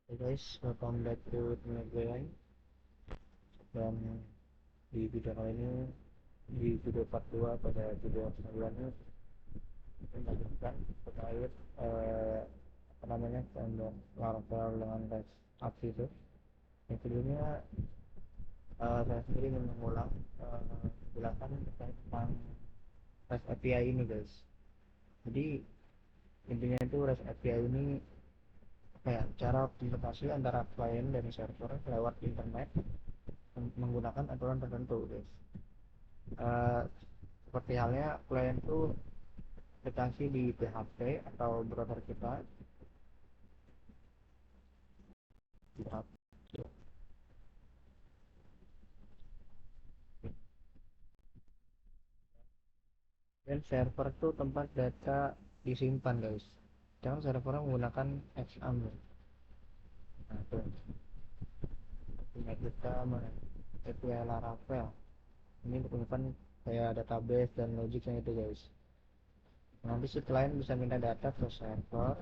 Hey guys, welcome back to Temegan. Dan di video kali ini, di video part 2 pada video sebelumnya kita lanjutkan terkait apa namanya paralel dengan tes aksi itu. Yang sebelumnya saya sendiri ingin mengulang penjelasan terkait tentang REST API ini guys. Jadi intinya itu REST API ini kayak cara komunikasi antara klien dan server lewat internet menggunakan aturan tertentu guys. Eh, Seperti halnya klien itu aplikasi di PHP atau browser kita di HP, dan server itu tempat data disimpan guys. Jangan servernya menggunakan XAML. Nah itu punya kita API Laravel ini menggunakan kayak database dan logiknya itu guys. Nanti si klien bisa minta data ke server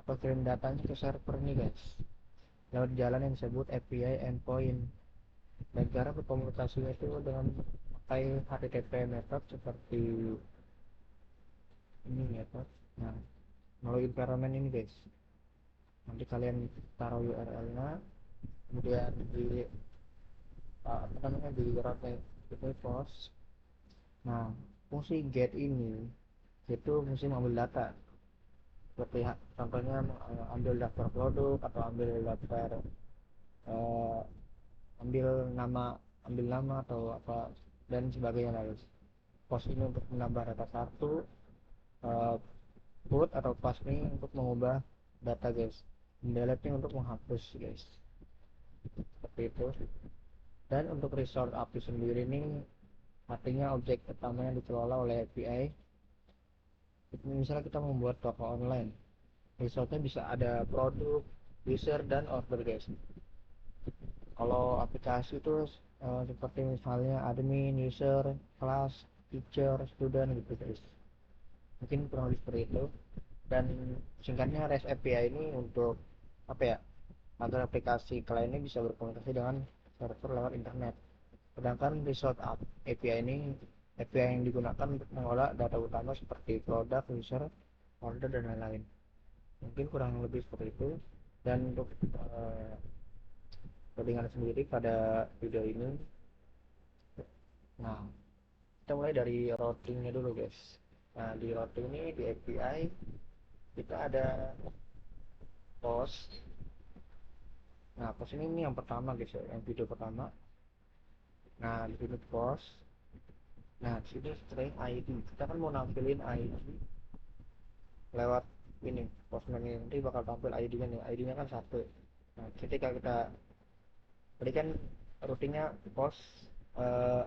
atau kirim datanya ke server nih guys lewat jalan yang disebut API endpoint. Dan cara berkomunikasinya itu dengan memakai HTTP method seperti ini method. Nah, melalui environment ini guys. Nanti kalian taruh URL-nya, kemudian di apa namanya di route itu post. Nah, fungsi get ini itu fungsi mengambil data seperti contohnya ambil daftar produk atau eh, ambil nama ambil nama atau apa dan sebagainya guys. Post ini untuk menambah data satu, uh, put atau pass ini untuk mengubah data guys, delete ini untuk menghapus guys, seperti itu. Dan untuk resort API sendiri ini artinya objek utama yang dikelola oleh API. Misalnya kita membuat toko online, resortnya bisa ada produk, user, dan order guys. Kalau aplikasi itu seperti misalnya admin, user, kelas, teacher, student gitu guys, mungkin kurang lebih seperti itu. Dan singkatnya REST API ini untuk apa ya, agar aplikasi kliennya bisa berkomunikasi dengan server lewat internet. Sedangkan resort API ini API yang digunakan untuk mengolah data utama seperti produk, user, order, dan lain-lain. Mungkin kurang lebih seperti itu. Dan untuk perbandingan sendiri pada video ini, nah kita mulai dari routingnya dulu guys. Nah di routing ini di API kita ada post. Nah post ini yang pertama guys ya, yang video pertama. Nah di sini post. Nah di sini string ID. Kita kan mau nampilin ID lewat ini post ini, nanti bakal tampil ID-nya nih. ID-nya kan satu. Nah ketika kita tadi kan routingnya post eh,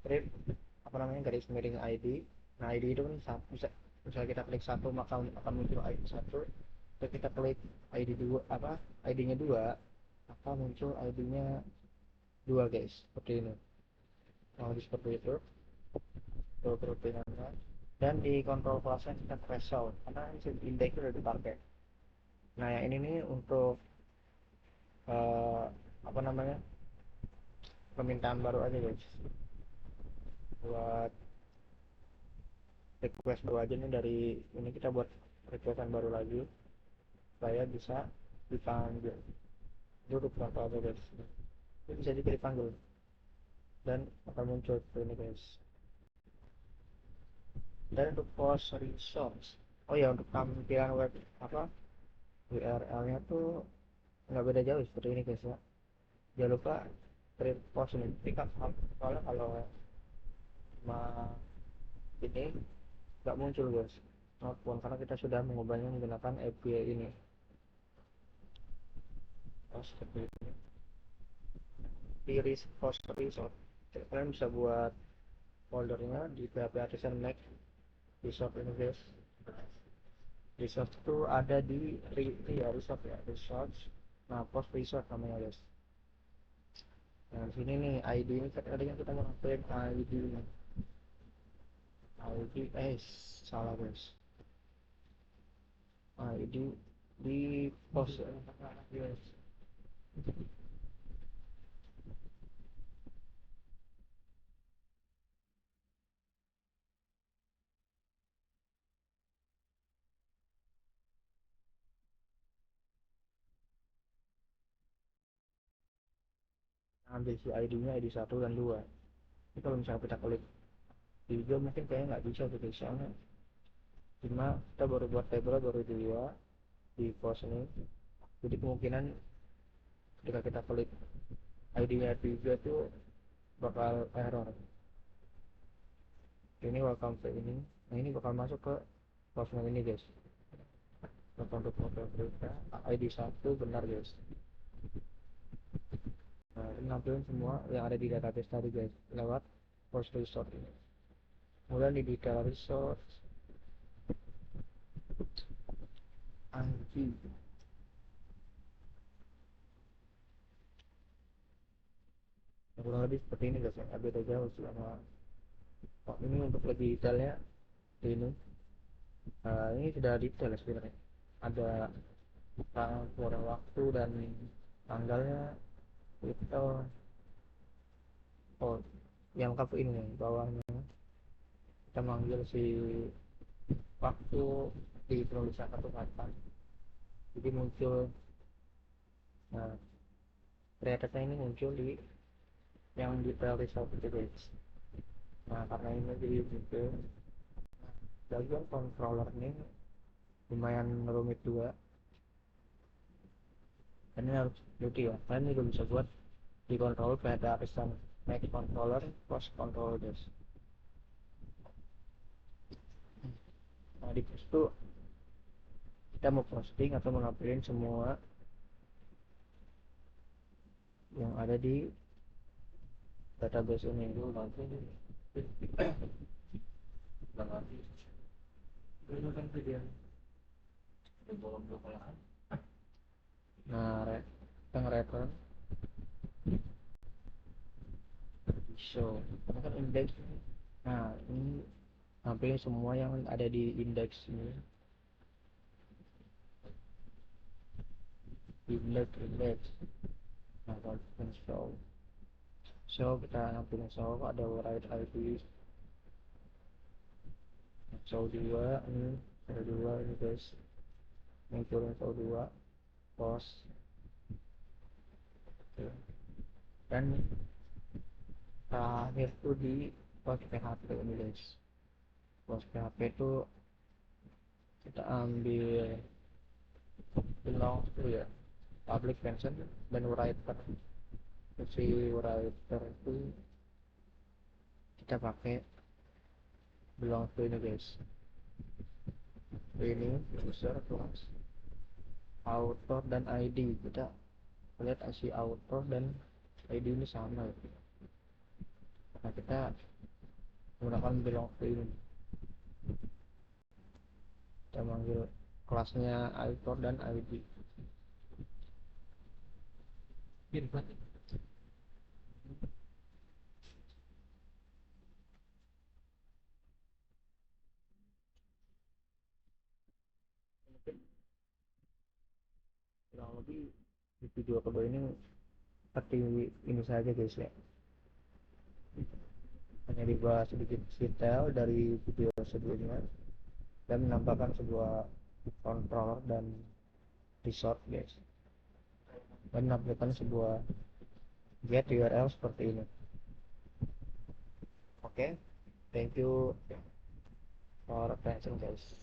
strip apa namanya garis miring ID. Nah ID itu kan bisa misalnya kita klik satu maka akan muncul ID satu. Jika kita klik ID dua apa ID-nya dua maka muncul ID-nya dua guys, seperti ini. Nah seperti itu untuk routingannya. Dan di kontrol kelasnya kita threshold karena index itu udah dipakai. Nah yang ini nih untuk eh, apa namanya permintaan baru aja guys, buat request baru aja nih. Dari ini kita buat requestan baru lagi supaya bisa dipanggil duduk atau apa guys, ini bisa juga dipanggil dan akan muncul seperti ini guys. Dan untuk post resource, oh ya untuk tampilan web apa URL-nya tuh nggak beda jauh seperti ini guys ya. Jangan lupa print post ini ketika soalnya kalau cuma ini nggak muncul guys maupun karena kita sudah mengubahnya menggunakan API ini. Oh, seperti ini di post resort kalian bisa buat foldernya di PHP Artisan Mac resort ini guys. Resort itu ada di ya resort ya resort. Nah post resort namanya guys. Nah di sini nih ID ini tadinya kita mau ngeklaim ID ID salah guys. ID di post ambil si ID-nya ID 1 dan 2. Jadi kalau misalnya kita klik 3 mungkin kayaknya nggak bisa tuh guys, soalnya cuma kita baru buat table baru 2 di post ini, jadi kemungkinan ketika kita klik ID-nya 3 tuh bakal error. Ini welcome ke ini, nah ini bakal masuk ke postman ini guys. Untuk model berita ID 1 benar guys. Nah, ini nampilin semua yang ada di database tadi guys lewat post resort ini. Kemudian di detail resort anti kurang lebih seperti ini guys, yang beda jauh selama ini untuk lebih detailnya ini. Ini sudah detail sebenarnya, ada kurang waktu dan tanggalnya itu. Oh, yang lengkap ini nih bawahnya, kita manggil si waktu di penulisan satu kata, jadi muncul. Nah, ternyata ini muncul di yang detail result itu guys. Nah, karena ini jadi muncul bagian controller ini lumayan rumit juga, dan ini harus jadi ya, kalian juga bisa buat di control pada arisan make controller post control guys. Nah, di post itu kita mau posting atau menampilkan semua yang ada di database ini dulu nanti. Nah, kita nge-return show karena kan index. Nah, ini nampilin semua yang ada di index ini, index. Nah, kalau show kita nampilin show ada right ID show 2 ini, ada 2 ini guys, munculin show 2 post. Dan terakhir tuh di post PHP ini guys. Post PHP itu kita ambil belong to ya public mention dan writer. Si writer itu kita pakai belong to ini guys, ini user plus author dan ID. Kita lihat si author dan ID ini sama ya. Nah, kita menggunakan belong to ini, kita manggil kelasnya author dan ID. Kurang lebih di video kedua ini seperti ini saja guys ya, hanya dibahas sedikit detail dari video sebelumnya dan menambahkan sebuah controller dan resort guys, dan menampilkan sebuah get URL seperti ini. Oke, thank you for attention guys.